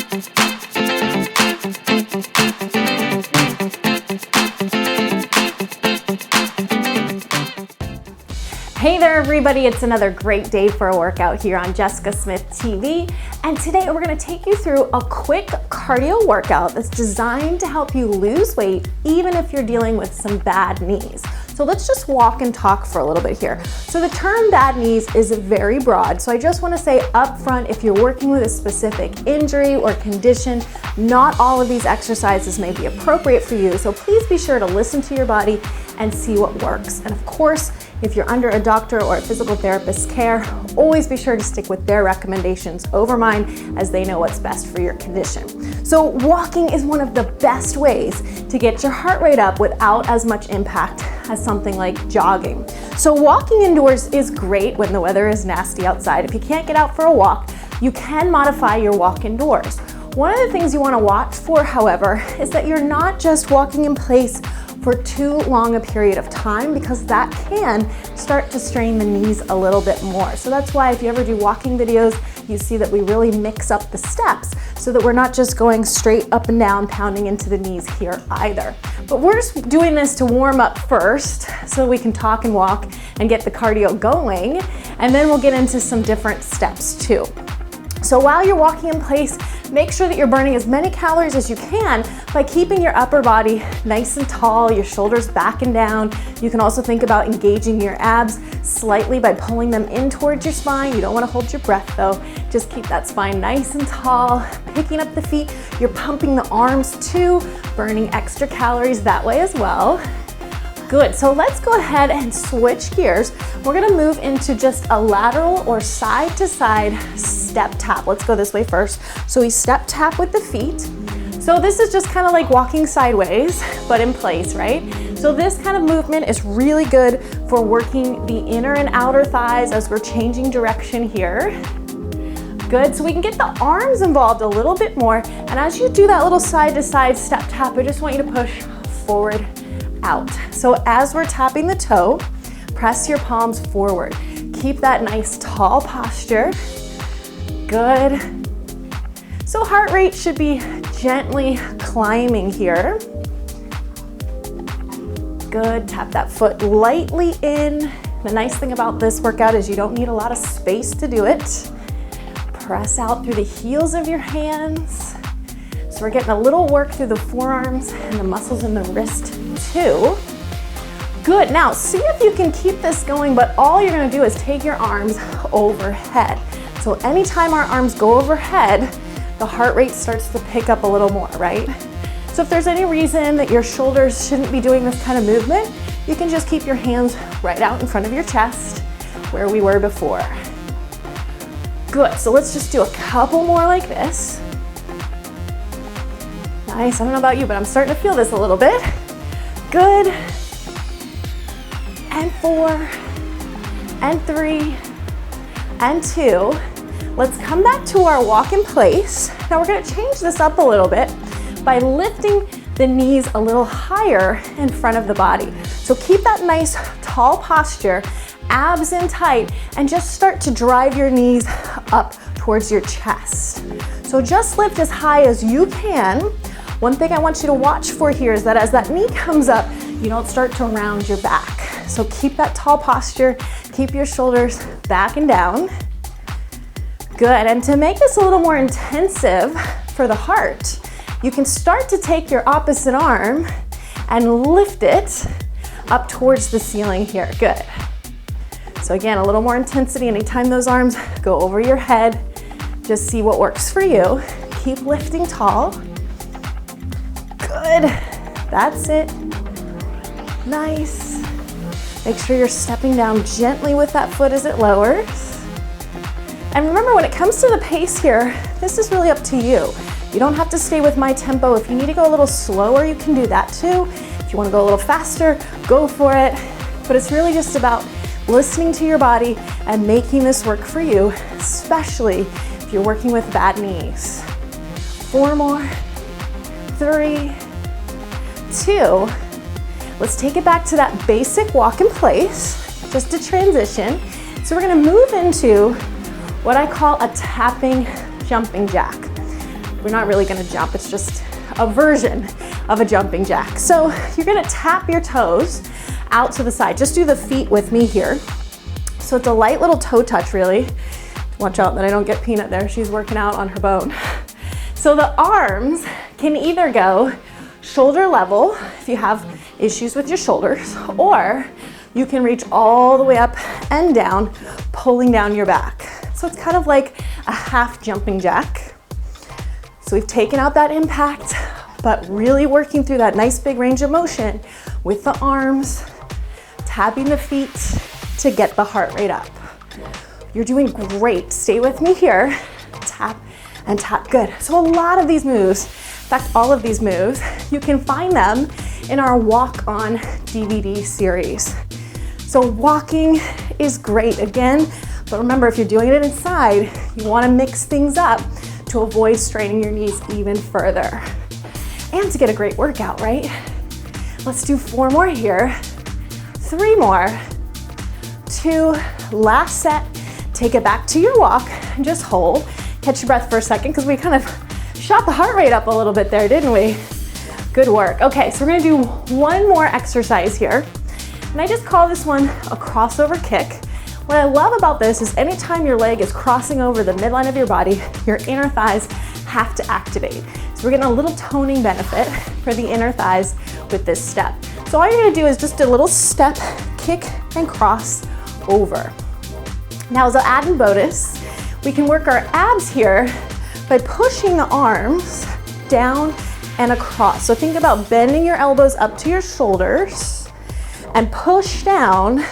Hey there everybody, it's another great day for a workout here on Jessica Smith TV, and today we're going to take you through a quick cardio workout that's designed to help you lose weight even if you're dealing with some bad knees. So let's just walk and talk for a little bit here. So the term bad knees is very broad, so I just want to say up front, if you're working with a specific injury or condition, not all of these exercises may be appropriate for you, so please be sure to listen to your body and see what works. And of course, if you're under a doctor or a physical therapist's care, always be sure to stick with their recommendations over mine, as they know what's best for your condition. So walking is one of the best ways to get your heart rate up without as much impact as something like jogging. So walking indoors is great when the weather is nasty outside. If you can't get out for a walk, you can modify your walk indoors. One of the things you want to watch for, however, is that you're not just walking in place for too long a period of time, because that can start to strain the knees a little bit more. So that's why if you ever do walking videos, you see that we really mix up the steps so that we're not just going straight up and down, pounding into the knees here either. But we're just doing this to warm up first so we can talk and walk and get the cardio going, and then we'll get into some different steps too. So while you're walking in place, make sure that you're burning as many calories as you can by keeping your upper body nice and tall, your shoulders back and down. You can also think about engaging your abs slightly by pulling them in towards your spine. You don't want to hold your breath though. Just keep that spine nice and tall, picking up the feet. You're pumping the arms too, burning extra calories that way as well. Good, so let's go ahead and switch gears. We're gonna move into just a lateral or side to side step tap. Let's go this way first. So we step tap with the feet. So this is just kind of like walking sideways, but in place, right? So this kind of movement is really good for working the inner and outer thighs as we're changing direction here. Good, so we can get the arms involved a little bit more. And as you do that little side to side step tap, I just want you to push forward, out. So as we're tapping the toe, press your palms forward. Keep that nice tall posture. Good. So heart rate should be gently climbing here. Good, tap that foot lightly in. The nice thing about this workout is you don't need a lot of space to do it. Press out through the heels of your hands. So we're getting a little work through the forearms and the muscles in the wrist too. Good, now see if you can keep this going, but all you're gonna do is take your arms overhead. So anytime our arms go overhead, the heart rate starts to pick up a little more, right? So if there's any reason that your shoulders shouldn't be doing this kind of movement, you can just keep your hands right out in front of your chest where we were before. Good, so let's just do a couple more like this. Nice, I don't know about you, but I'm starting to feel this a little bit. Good. And 4, and 3, and 2. Let's come back to our walk in place. Now we're gonna change this up a little bit by lifting the knees a little higher in front of the body. So keep that nice tall posture, abs in tight, and just start to drive your knees up towards your chest. So just lift as high as you can. One thing I want you to watch for here is that as that knee comes up, you don't start to round your back. So keep that tall posture, keep your shoulders back and down. Good, and to make this a little more intensive for the heart, you can start to take your opposite arm and lift it up towards the ceiling here. Good. So again, a little more intensity anytime those arms go over your head. Just see what works for you. Keep lifting tall. Good, that's it. Nice. Make sure you're stepping down gently with that foot as it lowers. And remember, when it comes to the pace here, this is really up to you. You don't have to stay with my tempo. If you need to go a little slower, you can do that too. If you want to go a little faster, go for it. But it's really just about listening to your body and making this work for you, especially if you're working with bad knees. 4 more, 3, 2. Let's take it back to that basic walk in place, just to transition. So we're gonna move into what I call a tapping jumping jack. We're not really gonna jump, it's just a version of a jumping jack. So you're gonna tap your toes out to the side. Just do the feet with me here. So it's a light little toe touch, really. Watch out that I don't get Peanut there. She's working out on her bone. So the arms can either go shoulder level if you have issues with your shoulders, or you can reach all the way up and down, pulling down your back. So it's kind of like a half jumping jack. So we've taken out that impact, but really working through that nice big range of motion with the arms, tapping the feet to get the heart rate up. You're doing great. Stay with me here. Tap and tap. Good. So a lot of these moves, in fact, all of these moves, you can find them in our Walk On DVD series. So walking is great again, but remember, if you're doing it inside, you want to mix things up to avoid straining your knees even further and to get a great workout, right? Let's do 4 more here, 3 more, 2, last set. Take it back to your walk and just hold. Catch your breath for a second because we kind of shot the heart rate up a little bit there, didn't we? Good work. Okay, so we're gonna do one more exercise here. And I just call this one a crossover kick. What I love about this is anytime your leg is crossing over the midline of your body, your inner thighs have to activate. So we're getting a little toning benefit for the inner thighs with this step. So all you're gonna do is just a little step, kick and cross over. Now as an added bonus, we can work our abs here by pushing the arms down and across. So think about bending your elbows up to your shoulders and push down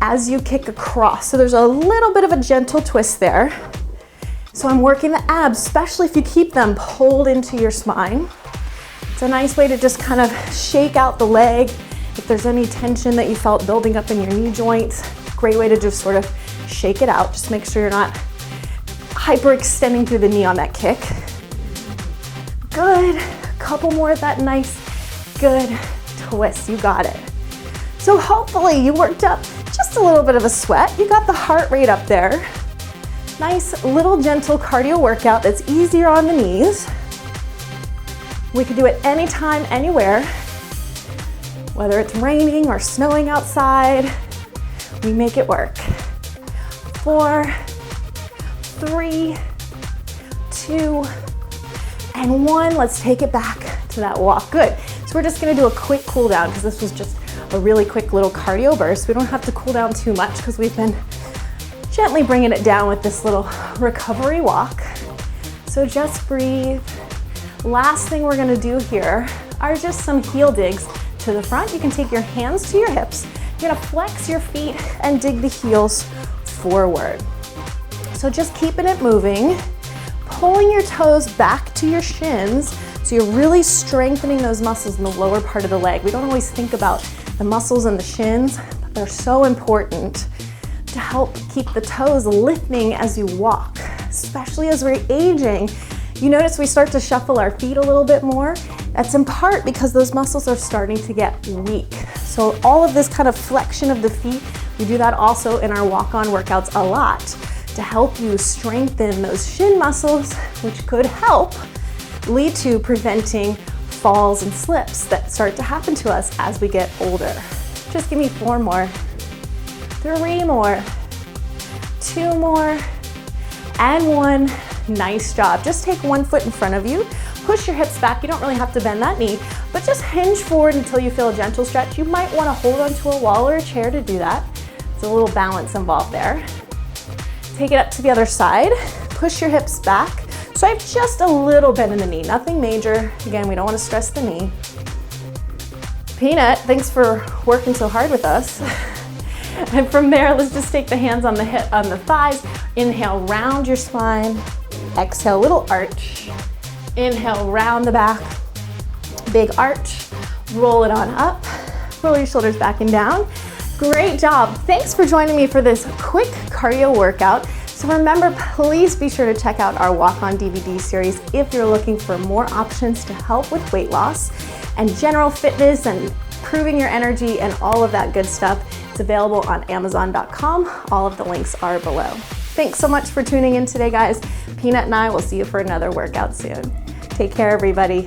as you kick across. So there's a little bit of a gentle twist there. So I'm working the abs, especially if you keep them pulled into your spine. It's a nice way to just kind of shake out the leg. If there's any tension that you felt building up in your knee joints, great way to just sort of shake it out. Just make sure you're not hyperextending through the knee on that kick. Good. A couple more of that nice, good twist. You got it. So hopefully you worked up just a little bit of a sweat. You got the heart rate up there. Nice little gentle cardio workout that's easier on the knees. We can do it anytime, anywhere. Whether it's raining or snowing outside, we make it work. 4, 3, 2, and 1. Let's take it back to that walk. Good. So we're just gonna do a quick cool down because this was just a really quick little cardio burst. We don't have to cool down too much because we've been gently bringing it down with this little recovery walk. So just breathe. Last thing we're gonna do here are just some heel digs to the front. You can take your hands to your hips. You're gonna flex your feet and dig the heels forward. So just keeping it moving, pulling your toes back to your shins so you're really strengthening those muscles in the lower part of the leg. We don't always think about the muscles in the shins, but they're so important to help keep the toes lifting as you walk, especially as we're aging. You notice we start to shuffle our feet a little bit more. That's in part because those muscles are starting to get weak. So all of this kind of flexion of the feet, we do that also in our walk-on workouts a lot to help you strengthen those shin muscles, which could help lead to preventing falls and slips that start to happen to us as we get older. Just give me 4 more, 3 more, 2 more, and 1. Nice job. Just take 1 foot in front of you, push your hips back. You don't really have to bend that knee, but just hinge forward until you feel a gentle stretch. You might want to hold onto a wall or a chair to do that. There's a little balance involved there. Take it up to the other side, push your hips back. So I have just a little bend in the knee, nothing major. Again, we don't want to stress the knee. Peanut, thanks for working so hard with us. And from there, let's just take the hands on the hip, on the thighs. Inhale, round your spine. Exhale, little arch. Inhale, round the back. Big arch. Roll it on up. Roll your shoulders back and down. Great job. Thanks for joining me for this quick cardio workout. So remember, please be sure to check out our Walk On DVD series if you're looking for more options to help with weight loss and general fitness and improving your energy and all of that good stuff. It's available on Amazon.com. All of the links are below. Thanks so much for tuning in today, guys. Peanut and I will see you for another workout soon. Take care, everybody.